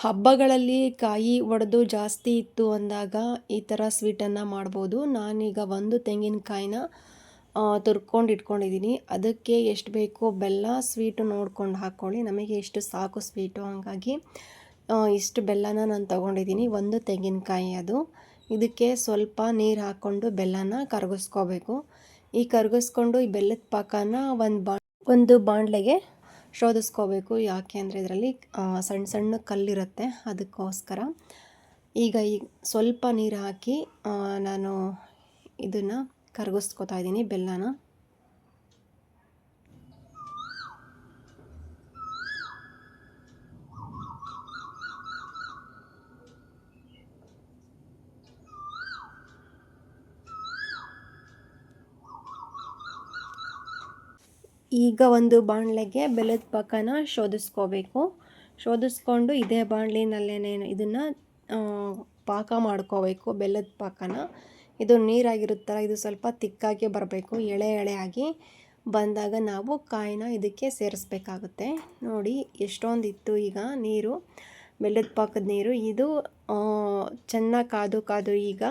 ಹಬ್ಬಗಳಲ್ಲಿ ಕಾಯಿ ಒಡೆದು ಜಾಸ್ತಿ ಇತ್ತು ಅಂದಾಗ ಈ ಥರ ಸ್ವೀಟನ್ನು ಮಾಡ್ಬೋದು. ನಾನೀಗ ಒಂದು ತೆಂಗಿನಕಾಯಿನ ತುರ್ಕೊಂಡು ಇಟ್ಕೊಂಡಿದ್ದೀನಿ. ಅದಕ್ಕೆ ಎಷ್ಟು ಬೇಕೋ ಬೆಲ್ಲ ಸ್ವೀಟು ನೋಡ್ಕೊಂಡು ಹಾಕ್ಕೊಳ್ಳಿ. ನಮಗೆ ಎಷ್ಟು ಸಾಕು ಸ್ವೀಟು, ಹಾಗಾಗಿ ಇಷ್ಟು ಬೆಲ್ಲನ ನಾನು ತೊಗೊಂಡಿದ್ದೀನಿ. ಒಂದು ತೆಂಗಿನಕಾಯಿ ಅದು. ಇದಕ್ಕೆ ಸ್ವಲ್ಪ ನೀರು ಹಾಕ್ಕೊಂಡು ಬೆಲ್ಲನ ಕರಗಿಸ್ಕೋಬೇಕು. ಈ ಕರಗಿಸ್ಕೊಂಡು ಈ ಬೆಲ್ಲದ ಪಾಕನ ಒಂದು ಬಾಣಲೆಗೆ ಶೋಧಿಸ್ಕೋಬೇಕು. ಯಾಕೆ ಅಂದರೆ ಇದರಲ್ಲಿ ಸಣ್ಣ ಸಣ್ಣ ಕಲ್ಲಿರುತ್ತೆ, ಅದಕ್ಕೋಸ್ಕರ. ಈಗ ಸ್ವಲ್ಪ ನೀರು ಹಾಕಿ ನಾನು ಇದನ್ನು ಕರಗಿಸ್ಕೊತಾ ಇದ್ದೀನಿ ಬೆಲ್ಲನ. ಈಗ ಒಂದು ಬಾಣಲೆಗೆ ಬೆಲ್ಲದ ಪಾಕನ ಶೋಧಿಸ್ಕೊಂಡು ಇದೇ ಬಾಣಲಿನಲ್ಲೇ ಇದನ್ನು ಪಾಕ ಮಾಡ್ಕೋಬೇಕು. ಬೆಲ್ಲದ ಪಾಕನ, ಇದು ನೀರಾಗಿರುತ್ತಲ್ಲ, ಇದು ಸ್ವಲ್ಪ ತಿಕ್ಕಾಗಿ ಬರಬೇಕು. ಎಳೆ ಎಳೆಯಾಗಿ ಬಂದಾಗ ನಾವು ಕಾಯಿನ ಇದಕ್ಕೆ ಸೇರಿಸ್ಬೇಕಾಗುತ್ತೆ. ನೋಡಿ ಎಷ್ಟೊಂದಿತ್ತು ಈಗ ನೀರು, ಬೆಲ್ಲದ ಪಾಕದ ನೀರು. ಇದು ಚೆನ್ನಾಗಿ ಕಾದು ಈಗ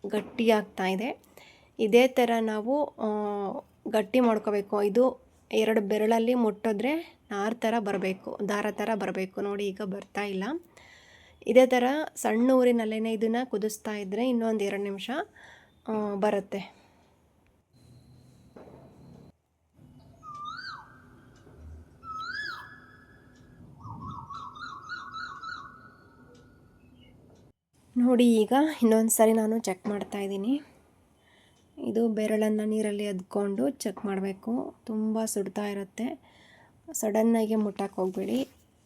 ಗಟ್ಟಿಯಾಗ್ತಾ ಇದೆ. ಇದೇ ಥರ ನಾವು ಗಟ್ಟಿ ಮಾಡ್ಕೋಬೇಕು. ಇದು 2 ಬೆರಳಲ್ಲಿ ಮುಟ್ಟಿದ್ರೆ ನಾರು ಥರ ಬರಬೇಕು, ದಾರ ಥರ ಬರಬೇಕು. ನೋಡಿ ಈಗ ಬರ್ತಾ ಇಲ್ಲ. ಇದೇ ಥರ ಸಣ್ಣ ಊರಿನಲ್ಲೇ ಇದನ್ನು ಕುದಿಸ್ತಾ ಇದ್ದರೆ ಇನ್ನೊಂದು 2 ನಿಮಿಷ ಬರುತ್ತೆ. ನೋಡಿ ಈಗ ಇನ್ನೊಂದು ಸರಿ ನಾನು ಚೆಕ್ ಮಾಡ್ತಾ ಇದ್ದೀನಿ. ಇದು ಬೆರಳನ್ನು ನೀರಲ್ಲಿ ಅದ್ಕೊಂಡು ಚೆಕ್ ಮಾಡಬೇಕು. ತುಂಬ ಸುಡ್ತಾ ಇರುತ್ತೆ, ಸಡನ್ನಾಗಿ ಮುಟ್ಟಕ್ಕೆ ಹೋಗಬೇಡಿ.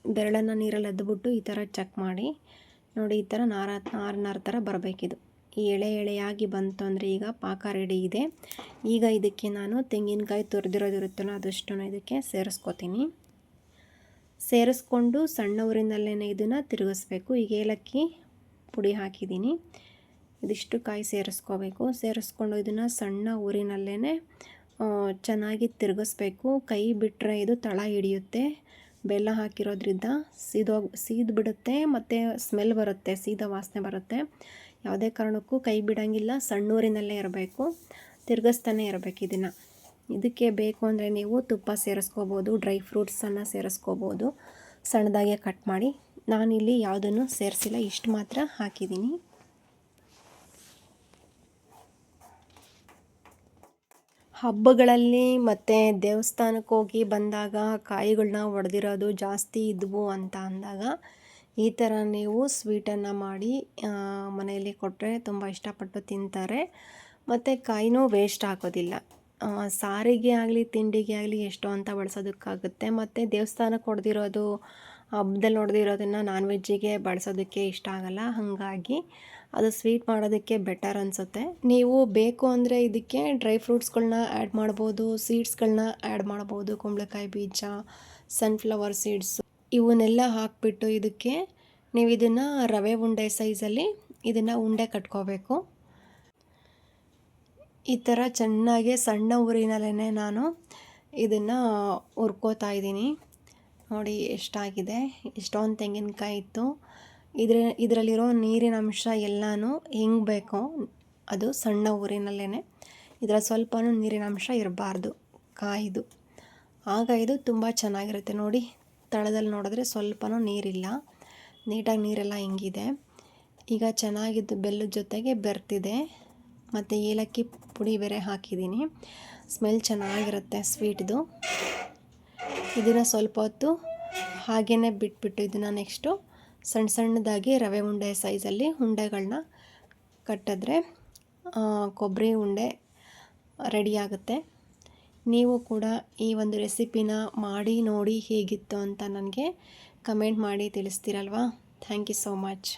ಬೆರಳನ್ನು ನೀರಲ್ಲಿ ಅದ್ಬಿಟ್ಟು ಈ ಥರ ಚೆಕ್ ಮಾಡಿ. ನೋಡಿ ಈ ಥರ ನಾರು ಥರ ಬರಬೇಕಿದು. ಈ ಎಳೆಯಾಗಿ ಬಂತು ಅಂದರೆ ಈಗ ಪಾಕ ರೆಡಿ ಇದೆ. ಈಗ ಇದಕ್ಕೆ ನಾನು ತೆಂಗಿನಕಾಯಿ ತುರಿದಿರೋದಿರುತ್ತಲ್ಲ ಅದಷ್ಟು ಇದಕ್ಕೆ ಸೇರಿಸ್ಕೊಂಡು ಸಣ್ಣ ಊರಿನಲ್ಲೇ ಇದನ್ನು ತಿರುಗಿಸ್ಬೇಕು. ಈಗ ಏಲಕ್ಕಿ ಪುಡಿ ಹಾಕಿದ್ದೀನಿ. ಇದಿಷ್ಟು ಕಾಯಿ ಸೇರಿಸ್ಕೊಂಡು ಇದನ್ನು ಸಣ್ಣ ಊರಿನಲ್ಲೇ ಚೆನ್ನಾಗಿ ತಿರುಗಿಸ್ಬೇಕು. ಕೈ ಬಿಟ್ಟರೆ ಇದು ತಳ ಹಿಡಿಯುತ್ತೆ. ಬೆಲ್ಲ ಹಾಕಿರೋದ್ರಿಂದ ಸೀದ್ಬಿಡುತ್ತೆ ಮತ್ತು ಸ್ಮೆಲ್ ಬರುತ್ತೆ, ಸೀದ ವಾಸನೆ ಬರುತ್ತೆ. ಯಾವುದೇ ಕಾರಣಕ್ಕೂ ಕೈ ಬಿಡೋಂಗಿಲ್ಲ, ಸಣ್ಣ ಊರಿನಲ್ಲೇ ಇರಬೇಕು, ತಿರುಗಿಸ್ತಾನೆ ಇರಬೇಕು ಇದನ್ನು. ಇದಕ್ಕೆ ಬೇಕು ಅಂದರೆ ನೀವು ತುಪ್ಪ ಸೇರಿಸ್ಕೋಬೋದು, ಡ್ರೈ ಫ್ರೂಟ್ಸನ್ನು ಸೇರಿಸ್ಕೋಬೋದು ಸಣ್ಣದಾಗೆ ಕಟ್ ಮಾಡಿ. ನಾನಿಲ್ಲಿ ಯಾವುದನ್ನು ಸೇರಿಸಿಲ್ಲ, ಇಷ್ಟು ಮಾತ್ರ ಹಾಕಿದ್ದೀನಿ. ಹಬ್ಬಗಳಲ್ಲಿ ಮತ್ತು ದೇವಸ್ಥಾನಕ್ಕೆ ಹೋಗಿ ಬಂದಾಗ ಕಾಯಿಗಳನ್ನ ಒಡೆದಿರೋದು ಜಾಸ್ತಿ ಇದ್ವು ಅಂತ ಅಂದಾಗ ಈ ಥರ ನೀವು ಸ್ವೀಟನ್ನು ಮಾಡಿ ಮನೆಯಲ್ಲಿ ಕೊಟ್ಟರೆ ತುಂಬ ಇಷ್ಟಪಟ್ಟು ತಿಂತಾರೆ. ಮತ್ತು ಕಾಯಿನೂ ವೇಸ್ಟ್ ಆಗೋದಿಲ್ಲ. ಸಾರಿಗೆ ಆಗಲಿ ತಿಂಡಿಗೆ ಆಗಲಿ ಎಷ್ಟೋ ಅಂತ ಬಳಸೋದಕ್ಕಾಗುತ್ತೆ. ಮತ್ತು ದೇವಸ್ಥಾನಕ್ಕೆ ಹೊಡೆದಿರೋದು, ಹಬ್ಬದಲ್ಲಿ ಹೊಡೆದಿರೋದನ್ನು ನಾನ್ ವೆಜ್ಜಿಗೆ ಬಳಸೋದಕ್ಕೆ ಇಷ್ಟ ಆಗಲ್ಲ. ಹಾಗಾಗಿ ಅದು ಸ್ವೀಟ್ ಮಾಡೋದಕ್ಕೆ ಬೆಟರ್ ಅನಿಸುತ್ತೆ. ನೀವು ಬೇಕು ಅಂದರೆ ಇದಕ್ಕೆ ಡ್ರೈ ಫ್ರೂಟ್ಸ್ಗಳನ್ನ ಆ್ಯಡ್ ಮಾಡ್ಬೋದು, ಸೀಡ್ಸ್ಗಳನ್ನ ಆ್ಯಡ್ ಮಾಡ್ಬೋದು. ಕುಂಬಳಕಾಯಿ ಬೀಜ, ಸನ್ಫ್ಲವರ್ ಸೀಡ್ಸು, ಇವನ್ನೆಲ್ಲ ಹಾಕಿಬಿಟ್ಟು ಇದಕ್ಕೆ ನೀವು ಇದನ್ನು ರವೆ ಉಂಡೆ ಸೈಜಲ್ಲಿ ಇದನ್ನು ಉಂಡೆ ಕಟ್ಕೋಬೇಕು. ಈ ಥರ ಚೆನ್ನಾಗಿ ಸಣ್ಣ ಊರಿನಲ್ಲೇ ನಾನು ಇದನ್ನು ಹುರ್ಕೋತಾ ಇದ್ದೀನಿ. ನೋಡಿ ಎಷ್ಟಾಗಿದೆ, ಎಷ್ಟೊಂದು ತೆಂಗಿನಕಾಯಿ ಇತ್ತು. ಇದರಲ್ಲಿರೋ ನೀರಿನ ಅಂಶ ಎಲ್ಲನೂ ಹೆಂಗೆ ಬೇಕೋ ಅದು ಸಣ್ಣ ಊರಿನಲ್ಲೇ. ಇದರ ಸ್ವಲ್ಪನೂ ನೀರಿನ ಅಂಶ ಇರಬಾರ್ದು ಕಾಯಿದು, ಆಗ ಇದು ತುಂಬ ಚೆನ್ನಾಗಿರುತ್ತೆ. ನೋಡಿ ತಳದಲ್ಲಿ ನೋಡಿದ್ರೆ ಸ್ವಲ್ಪನೂ ನೀರಿಲ್ಲ, ನೀಟಾಗಿ ನೀರೆಲ್ಲ ಹಿಂಗಿದೆ. ಈಗ ಚೆನ್ನಾಗಿದ್ದು ಬೆಲ್ಲದ ಜೊತೆಗೆ ಬೆರ್ತಿದೆ ಮತ್ತು ಏಲಕ್ಕಿ ಪುಡಿ ಬೇರೆ ಹಾಕಿದ್ದೀನಿ. ಸ್ಮೆಲ್ ಚೆನ್ನಾಗಿರುತ್ತೆ ಸ್ವೀಟ್ದು. ಇದನ್ನು ಸ್ವಲ್ಪ ಹೊತ್ತು ಹಾಗೇ ಬಿಟ್ಬಿಟ್ಟು ಇದನ್ನು ನೆಕ್ಸ್ಟು ಸಣ್ಣದಾಗಿ ರವೆ ಉಂಡೆ ಸೈಜಲ್ಲಿ ಉಂಡೆಗಳನ್ನ ಕಟ್ಟಿದ್ರೆ ಕೊಬ್ಬರಿ ಉಂಡೆ ರೆಡಿಯಾಗುತ್ತೆ. ನೀವು ಕೂಡ ಈ ಒಂದು ರೆಸಿಪಿನ ಮಾಡಿ ನೋಡಿ ಹೇಗಿತ್ತು ಅಂತ ನನಗೆ ಕಮೆಂಟ್ ಮಾಡಿ ತಿಳಿಸ್ತೀರಲ್ವಾ. Thank you so much.